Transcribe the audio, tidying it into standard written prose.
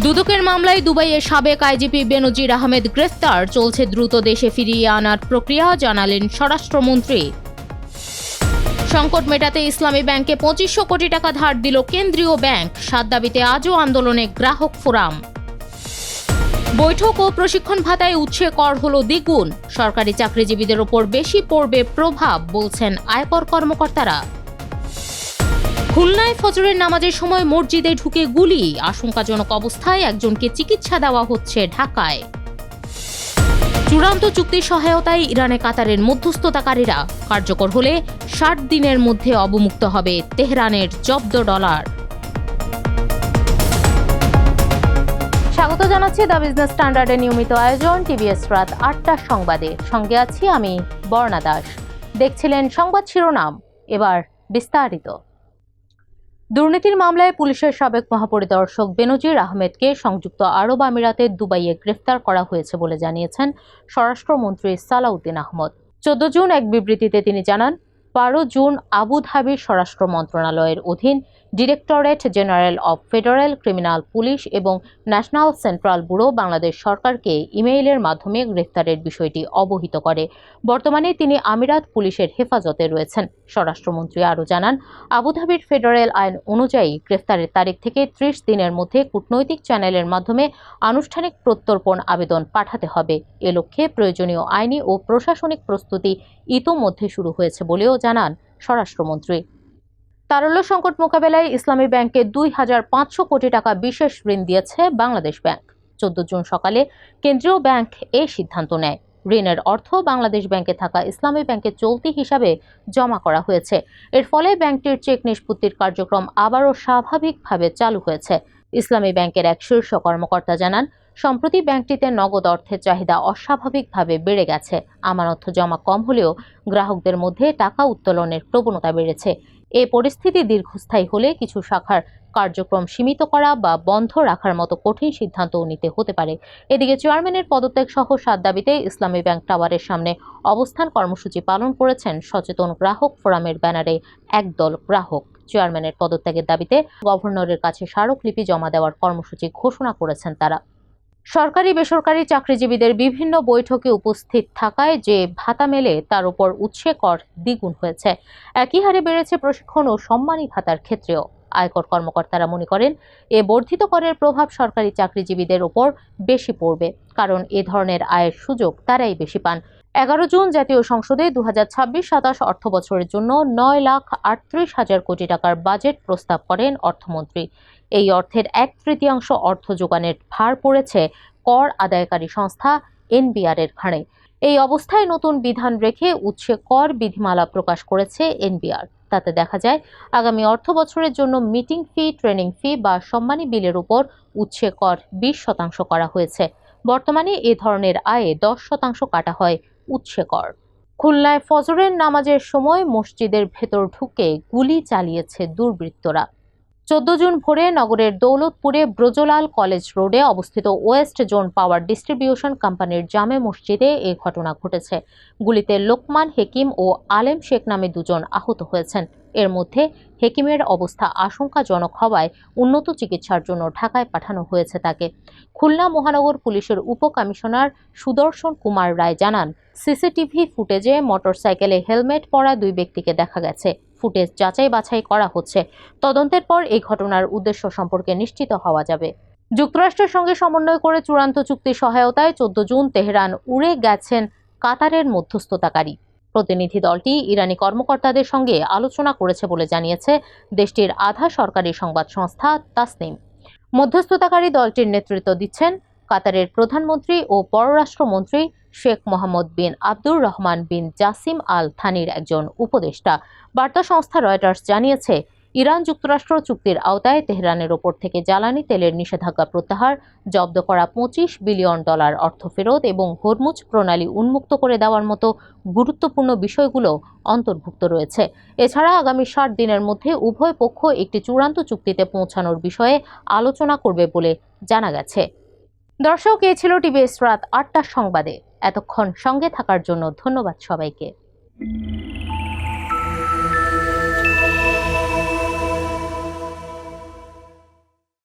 দুদকের মামলায় দুবাইয়ের সাবেক আইজিপি বেনজির আহমেদ গ্রেফতার। চলছে দ্রুত দেশে ফিরিয়ে আনার প্রক্রিয়া, জানালেন স্বরাষ্ট্রমন্ত্রী। সংকট মেটাতে ইসলামী ব্যাংকে 2500 কোটি টাকা ধার দিল কেন্দ্রীয় ব্যাংক। 7 দাবিতে আজও আন্দোলনে গ্রাহক ফোরাম। বৈঠক ও প্রশিক্ষণ ভাতায় উৎসে কর হলো দ্বিগুণ। সরকারি চাকরিজীবীদের ওপর বেশি পড়বে প্রভাব, বলছেন আয়কর কর্মকর্তারা। খুলনায় ফজরের নামাজের সময় মসজিদে ঢুকে গুলি, আশঙ্কাজনক অবস্থায় একজনকে চিকিৎসা দেওয়া হচ্ছে ঢাকায়। চূড়ান্ত চুক্তির সহায়তায় ইরানে কাতারের মধ্যস্থতাকারীরা। কার্যকর হলে 60 দিনের মধ্যে অবমুক্ত হবে তেহরানের জব্দ ডলার। স্বাগত জানাচ্ছি দ্য বিজনেস স্ট্যান্ডার্ডের নিয়মিত আয়োজন টিভিএস রাত 8টার সংবাদে। সঙ্গে আছি আমি বর্ণা দাস। দেখছিলেন সংবাদ শিরোনাম, এবার বিস্তারিত। দুর্নীতির মামলায় পুলিশের সাবেক মহাপরিদর্শক বেনজির আহমেদকে সংযুক্ত আরব আমিরাতের দুবাইয়ে গ্রেফতার করা হয়েছে বলে জানিয়েছেন স্বরাষ্ট্রমন্ত্রী সালাউদ্দিন আহমদ। 14 জুন এক বিবৃতিতে তিনি জানান, 12 জুন আবুধাবির স্বরাষ্ট্র মন্ত্রণালয়ের অধীন directorate general of federal criminal police এবং ন্যাশনাল সেন্ট্রাল ব্যুরো বাংলাদেশ সরকারকে ইমেইলের মাধ্যমে গ্রেফতারের বিষয়টি অবহিত করে। বর্তমানে তিনি আমিরাত পুলিশের হেফাজতে রয়েছেন। স্বরাষ্ট্রমন্ত্রী আরও জানান, আবুধাবির ফেডারেল আইন অনুযায়ী গ্রেফতারের তারিখ থেকে 30 দিনের মধ্যে কূটনৈতিক চ্যানেলের মাধ্যমে আনুষ্ঠানিক প্রত্যর্পণ আবেদন পাঠাতে হবে। এ লক্ষ্যে প্রয়োজনীয় আইনি ও প্রশাসনিক প্রস্তুতি ইতোমধ্যে শুরু হয়েছে বলেও জানান স্বরাষ্ট্রমন্ত্রী। তারল্য সংকট মোকাবেলায় ইসলামী ব্যাংকে 2500 কোটি টাকা বিশেষ ঋণ দিয়েছে বাংলাদেশ ব্যাংক। 14 জুন সকালে কেন্দ্রীয় ব্যাংক এই সিদ্ধান্ত নেয়। ঋণের অর্থ বাংলাদেশ ব্যাংকে থাকা ইসলামী ব্যাংকে চলতি হিসাবে জমা করা হয়েছে। এর ফলে ব্যাংকটির চেক নিষ্পত্তির কার্যক্রম আবারও স্বাভাবিকভাবে চালু হয়েছে। ইসলামী ব্যাংকের এক শীর্ষ কর্মকর্তা জানান, সম্প্রতি ব্যাংকটিতে নগদ অর্থের চাহিদা অস্বাভাবিকভাবে বেড়ে গেছে। আমানত জমা কম হলেও গ্রাহকদের মধ্যে টাকা উত্তোলনের প্রবণতা বেড়েছে। এই পরিস্থিতি দীর্ঘস্থায়ী হলে কিছু শাখার কার্যক্রম সীমিত করা বা বন্ধ রাখার মতো কঠিন সিদ্ধান্তও নিতে হতে পারে। এদিকে চেয়ারম্যানের পদত্যাগ সহ 7 দাবিতে ইসলামী ব্যাংক টাওয়ারের সামনে অবস্থান কর্মসূচি পালন করেছেন সচেতন গ্রাহক ফোরামের ব্যানারে একদল গ্রাহক। চেয়ারম্যানের পদত্যাগের দাবিতে গভর্নরের কাছে স্মারকলিপি জমা দেওয়ার কর্মসূচি ঘোষণা করেছেন তারা। সরকারি বেসরকারি চাকরিজীবীদের বিভিন্ন বৈঠকে উপস্থিত থাকায় যে ভাতা মেলে তার উপর উৎসে কর দ্বিগুণ হয়েছে। একই হারে বেড়েছে প্রশিক্ষণ ও সম্মানী ভাতার ক্ষেত্রেও। আয়কর কর্মকর্তারা মনে করেন, এ বর্ধিত করের প্রভাব সরকারি চাকরিজীবীদের ওপর বেশি পড়বে, কারণ এ ধরনের আয়ের সুযোগ তারাই বেশি পান। 11 জুন জাতীয় সংসদে 2026-27 অর্থ বছরের জন্য 9,38,000 কোটি টাকার বাজেট প্রস্তাব করেন অর্থমন্ত্রী। এই অর্থের 1/3 অর্থ যোগানের ভার পড়েছে কর আদায়কারী সংস্থা এনবিআর এর ঘাড়ে। এই অবস্থায় নতুন বিধান রেখে উৎসে কর বিধিমালা প্রকাশ করেছে এনবিআর। তাতে দেখা যায়, আগামী অর্থ বছরের জন্য মিটিং ফি, ট্রেনিং ফি বা সম্মানী বিলের উপর উৎসে কর 20% করা হয়েছে। বর্তমানে এ ধরনের আয়ে 10% কাটা হয় উৎসে কর। খুলনায় ফজরের নামাজের সময় মসজিদের ভেতর ঢুকে গুলি চালিয়েছে দুর্বৃত্তরা। 14 জুন ভোরে নগরের দৌলতপুরে ব্রজলাল কলেজ রোডে অবস্থিত ওয়েস্ট জোন পাওয়ার ডিস্ট্রিবিউশন কোম্পানির জামে মসজিদে এই ঘটনা ঘটেছে। গুলিতে লোকমান হেকিম ও আলেম শেখ নামে 2 জন আহত হয়েছেন। এর মধ্যে হেকিমের অবস্থা আশঙ্কাজনক হওয়ায় উন্নত চিকিৎসার জন্য ঢাকায় পাঠানো হয়েছে তাকে। খুলনা মহানগর পুলিশের উপকমিশনার সুদর্শন কুমার রায় জানান, সিসিটিভি ফুটেজে মোটরসাইকেলে হেলমেট পরা 2 ব্যক্তিকে দেখা গেছে। ফুটেজ যাচাই বাছাই করা হচ্ছে। তদন্তের পর এই ঘটনার উদ্দেশ্য সম্পর্কে নিশ্চিত হওয়া যাবে। যুক্তরাষ্ট্রের সঙ্গে সমন্বয় করে চূড়ান্ত চুক্তির সহায়তায় 14 জুন তেহরান উড়ে গেছেন কাতারের মধ্যস্থতাকারী। প্রতিনিধি দলটি ইরানি কর্মকর্তাদের সঙ্গে আলোচনা করেছে বলে জানিয়েছে দেশটির আধা সরকারি সংবাদ সংস্থা তাসনিম। মধ্যস্থতাকারী দলটির নেতৃত্ব দিচ্ছেন কাতারের প্রধানমন্ত্রী ও পররাষ্ট্রমন্ত্রী শেখ মোহাম্মদ বিন আব্দুর রহমান বিন জাসিম আল থানির একজন উপদেষ্টা। বার্তা সংস্থা রয়টার্স জানিয়েছে, ইরান যুক্তরাষ্ট্র চুক্তির আওতায় তেহরানের ওপর থেকে জ্বালানি তেলের নিষেধাজ্ঞা প্রত্যাহার, জব্দ করা $25 বিলিয়ন অর্থ ফেরত এবং হরমুজ প্রণালী উন্মুক্ত করে দেওয়ার মতো গুরুত্বপূর্ণ বিষয়গুলো অন্তর্ভুক্ত রয়েছে। এছাড়া আগামী 60 দিনের মধ্যে উভয় পক্ষ একটি চূড়ান্ত চুক্তিতে পৌঁছানোর বিষয়ে আলোচনা করবে বলে জানা গেছে। দর্শক, এ ছিল টিভিএস রাত 8টার সংবাদে। এতক্ষণ সঙ্গে থাকার জন্য ধন্যবাদ সবাইকে।